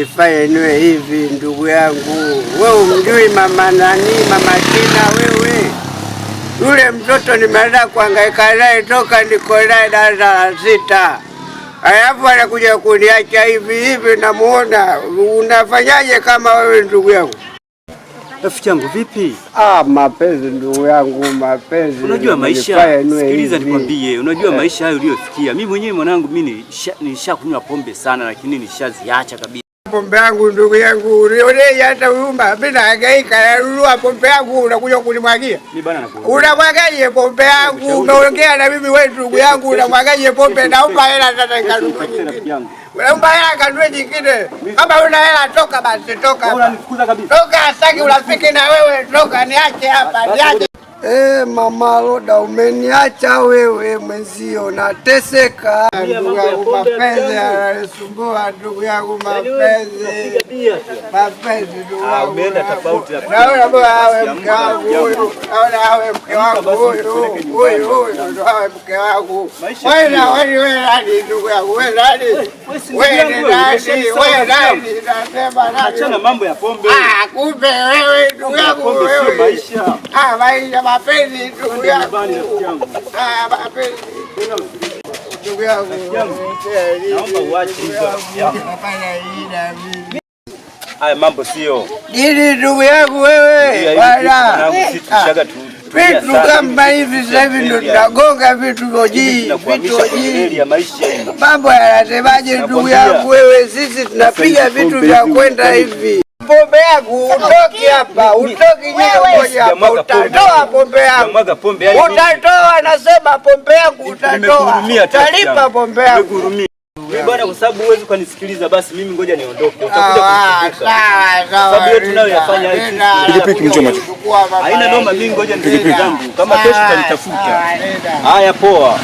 umenifanya niwe hivi ndugu yangu. Wewe umjui mama nani, mama Tina wewe? Yule mtoto nimeanza kuhangaika naye toka niko naye darasa la 6. Alafu anakuja kuniacha hivi namuona. Unafanyaje kama wewe ndugu yangu? Rafiki yangu vipi? Mapenzi ndugu yangu, mapenzi. Unajua maisha, sikiliza nikwambie, unajua maisha hayo uliyofikia. Mimi mwenyewe mwanangu, mimi nilishakunywa pombe sana lakini nishaziacha kabisa. Pombe yangu ndugu yangu, ulione hata uyumba, mimi nahangaika nunua pombe yangu unakuja kunimwagia. Mimi bana nakuona. Unamwagaje pombe yangu? Umeongea na mimi wewe ndugu yangu, unamwagaje pombe? Naomba hela sasa nikanunue nyingine. Unaomba hela kanunue nyingine. Kama una hela toka basi toka. Unanifukuza kabisa. Toka sitaki urafiki na wewe, toka niache hapa, niache. Mama Roda umeniacha wewe mwenzio nateseka. Ndugu yangu mapenzi yananisumbua ndugu yangu mapenzi. Mapenzi ndugu yangu. Umeenda tofauti na naona bwana awe mke wangu huyu. Naona awe mke wangu huyu. Huyu ndo awe mke wangu. Wewe nani ndugu yangu? Wewe nani? Wewe nani? Nasema nani? Achana mambo ya pombe. Kumbe wewe ndugu yangu wewe. Maisha. Maisha mapenzi ndugu yangu. Mapenzi. Ndugu yangu. Naomba uache hizo. Haya mambo sio. Nini ndugu yangu wewe? Bwana. Vitu kama hivi sasa hivi ndio tunagonga vitu vyoji. Mambo yanasemaje ndugu yangu wewe? Sisi tunapiga vitu vya kwenda hivi. Pombe yangu utoki hapa, utoki moja hapa, utatoa pombe yangu. Utatoa, nasema pombe yangu utatoa. Utalipa pombe yangu. Mimi bwana, kwa sababu huwezi kunisikiliza, basi mimi ngoja niondoke. Utakuja kunikumbuka. Sababu yetu nayo yafanya hivi. Pikipiki mcho macho. Haina noma, mimi ngoja nirudi zangu. Kama kesho utanitafuta. Haya poa.